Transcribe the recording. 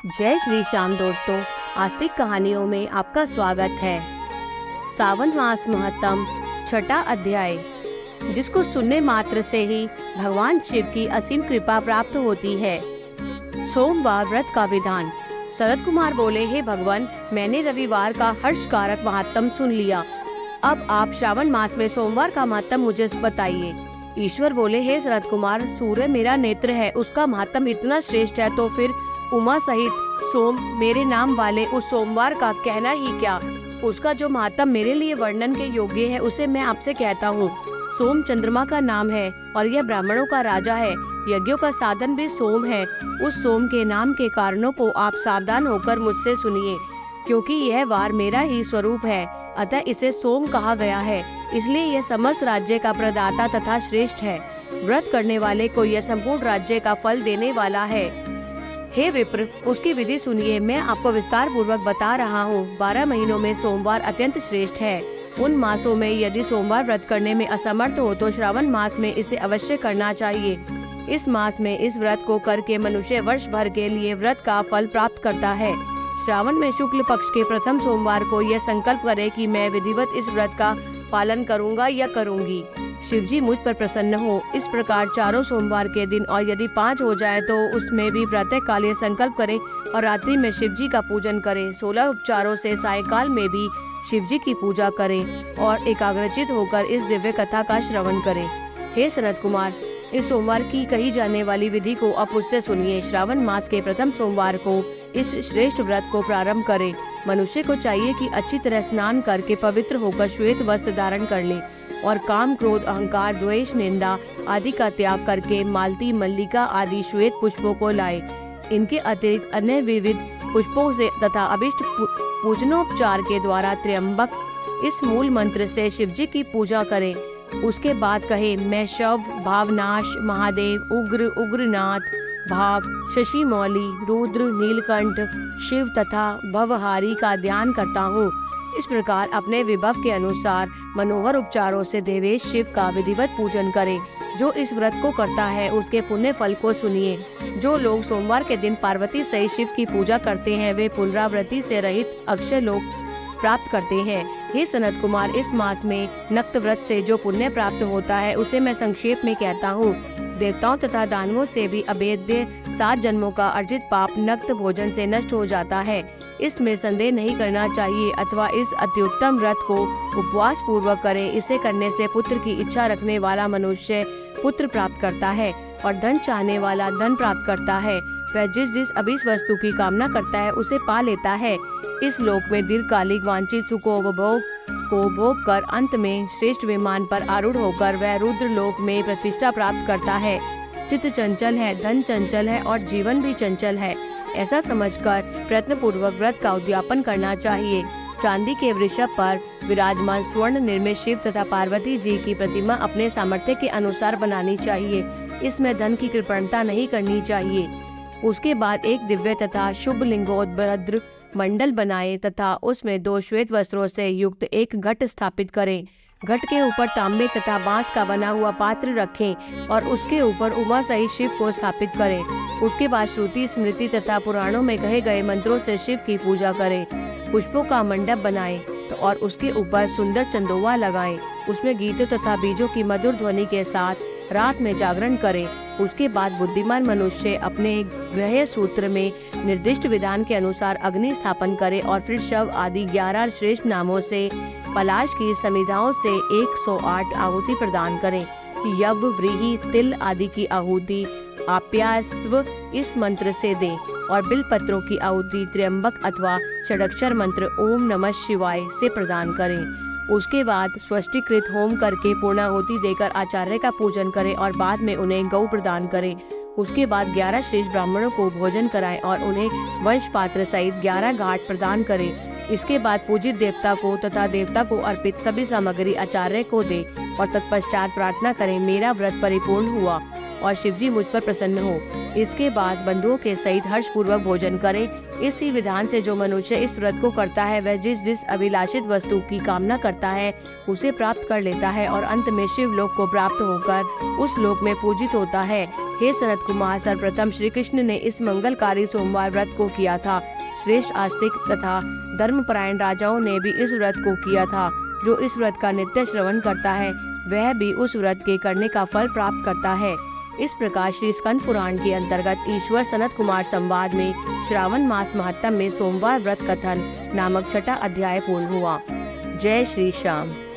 जय श्री श्याम दोस्तों, आस्तिक कहानियों में आपका स्वागत है। सावन मास महत्तम छठा अध्याय, जिसको सुनने मात्र से ही भगवान शिव की असीम कृपा प्राप्त होती है। सोमवार व्रत का विधान। शरद कुमार बोले, हे भगवान, मैंने रविवार का हर्षकारक महात्म सुन लिया। अब आप श्रावण मास में सोमवार का महात्म मुझे बताइए। ईश्वर बोले, हे शरद कुमार, सूर्य मेरा नेत्र है, उसका महात्म इतना श्रेष्ठ है तो फिर उमा सहित सोम मेरे नाम वाले उस सोमवार का कहना ही क्या। उसका जो महात्म मेरे लिए वर्णन के योग्य है उसे मैं आपसे कहता हूँ। सोम चंद्रमा का नाम है और यह ब्राह्मणों का राजा है। यज्ञों का साधन भी सोम है। उस सोम के नाम के कारणों को आप सावधान होकर मुझसे सुनिए, क्योंकि यह वार मेरा ही स्वरूप है, अतः इसे सोम कहा गया है। इसलिए यह समस्त राज्य का प्रदाता तथा श्रेष्ठ है। व्रत करने वाले को यह संपूर्ण राज्य का फल देने वाला है। हे विप्र, उसकी विधि सुनिए, मैं आपको विस्तार पूर्वक बता रहा हूँ। 12 महीनों में सोमवार अत्यंत श्रेष्ठ है। उन मासों में यदि सोमवार व्रत करने में असमर्थ हो तो श्रावण मास में इसे अवश्य करना चाहिए। इस मास में इस व्रत को करके मनुष्य वर्ष भर के लिए व्रत का फल प्राप्त करता है। श्रावण में शुक्ल पक्ष के प्रथम सोमवार को यह संकल्प करे कि मैं विधिवत इस व्रत का पालन करूंगा या करूंगी। शिवजी मुझ पर प्रसन्न हो। इस प्रकार चारों सोमवार के दिन और यदि 5 हो जाए तो उसमें भी प्रातः काल ये संकल्प करे और रात्रि में शिवजी का पूजन करे। 16 उपचारों से सायंकाल में भी शिवजी की पूजा करे और एकाग्रचित होकर इस दिव्य कथा का श्रवण करे। हे सनत कुमार, इस सोमवार की कही जाने वाली विधि को आप मुझसे सुनिए। श्रावण मास के प्रथम सोमवार को इस श्रेष्ठ व्रत को प्रारंभ करें। मनुष्य को चाहिए कि अच्छी तरह स्नान करके पवित्र होकर श्वेत वस्त्र धारण कर ले और काम, क्रोध, अहंकार, द्वेष, निंदा आदि का त्याग करके मालती, मल्लिका आदि श्वेत पुष्पों को लाए। इनके अतिरिक्त अन्य विविध पुष्पों से तथा अभिष्ट पूजनोपचार के द्वारा त्र्यंबक इस मूल मंत्र से शिवजी की पूजा करें। उसके बाद कहे, मैं शव, भावनाश, महादेव, उग्र, उग्रनाथ, भाव, शशि मौली, रुद्र, नीलकंठ, शिव तथा भवहारी का ध्यान करता हूँ। इस प्रकार अपने विभव के अनुसार मनोहर उपचारों से देवेश शिव का विधिवत पूजन करें। जो इस व्रत को करता है उसके पुण्य फल को सुनिए। जो लोग सोमवार के दिन पार्वती सहित शिव की पूजा करते हैं वे पुनरावृत्ति से रहित अक्षय लोक प्राप्त करते हैं। हे सनत कुमार, इस मास में नक्त व्रत से जो पुण्य प्राप्त होता है उसे मैं संक्षेप में कहता हूँ। देवताओं तथा दानवों से भी अभेद्य 7 जन्मों का अर्जित पाप नक्त भोजन से नष्ट हो जाता है। इसमें संदेह नहीं करना चाहिए, अथवा इस अत्युत्तम व्रत को उपवास पूर्वक करें। इसे करने से पुत्र की इच्छा रखने वाला मनुष्य पुत्र प्राप्त करता है और धन चाहने वाला धन प्राप्त करता है। वह जिस जिस अभीष्ट वस्तु की कामना करता है उसे पा लेता है। इस लोक में दीर्घकालिक वांछित सुखोपभोग को भोग कर अंत में श्रेष्ठ विमान पर आरूढ़ होकर वह रुद्र लोक में प्रतिष्ठा प्राप्त करता है। चित्त चंचल है, धन चंचल है और जीवन भी चंचल है, ऐसा समझकर प्रयत्न पूर्वक व्रत का उद्यापन करना चाहिए। चांदी के वृषभ पर विराजमान स्वर्ण निर्मित शिव तथा पार्वती जी की प्रतिमा अपने सामर्थ्य के अनुसार बनानी चाहिए। इसमें धन की कृपणता नहीं करनी चाहिए। उसके बाद एक दिव्य तथा शुभ लिंगोद्भद्र मंडल बनाए तथा उसमें 2 श्वेत वस्त्रों से युक्त एक घट स्थापित करें। घट के ऊपर तांबे तथा बांस का बना हुआ पात्र रखें और उसके ऊपर उमा सहित शिव को स्थापित करें। उसके बाद श्रुति, स्मृति तथा पुराणों में कहे गए मंत्रों से शिव की पूजा करें। पुष्पों का मंडप बनाएं तो और उसके ऊपर सुंदर चंदोवा लगाएं। उसमें गीतों तथा बीजों की मधुर ध्वनि के साथ रात में जागरण करें। उसके बाद बुद्धिमान मनुष्य अपने गृह सूत्र में निर्दिष्ट विधान के अनुसार अग्नि स्थापन करे और फिर शव आदि 11 श्रेष्ठ नामों से पलाश की समिधाओं से 108 आहुति प्रदान करें। यव, व्रीहि, तिल आदि की आहुति आप्यास्व इस मंत्र से दें और बिल पत्रों की आहुति त्र्यंबक अथवा षडक्षर मंत्र ओम नमः शिवाय से प्रदान करें। उसके बाद स्वस्तिकृत होम करके पूर्णाहुति देकर आचार्य का पूजन करें और बाद में उन्हें गौ प्रदान करें। उसके बाद 11 श्रेष्ठ ब्राह्मणों को भोजन कराएं और उन्हें वंश पात्र सहित 11 घाट प्रदान करें। इसके बाद पूजित देवता को तथा देवता को अर्पित सभी सामग्री आचार्य को दे और तत्पश्चात प्रार्थना करें, मेरा व्रत परिपूर्ण हुआ। और शिवजी मुझ पर प्रसन्न हो। इसके बाद बंधुओं के सहित हर्षपूर्वक भोजन करें। इसी विधान से जो मनुष्य इस व्रत को करता है वह जिस जिस अभिलाषित वस्तु की कामना करता है उसे प्राप्त कर लेता है और अंत में शिव लोक को प्राप्त होकर उस लोक में पूजित होता है। हे सनत कुमार, सर्वप्रथम श्री कृष्ण ने इस मंगलकारी सोमवार व्रत को किया था। श्रेष्ठ आस्तिक तथा धर्मपरायण राजाओं ने भी इस व्रत को किया था। जो इस व्रत का नित्य श्रवण करता है वह भी उस व्रत के करने का फल प्राप्त करता है। इस प्रकार श्री स्कंद पुराण के अंतर्गत ईश्वर सनत कुमार संवाद में श्रावण मास महात्म में सोमवार व्रत कथन नामक छठा अध्याय पूर्ण हुआ। जय श्री श्याम।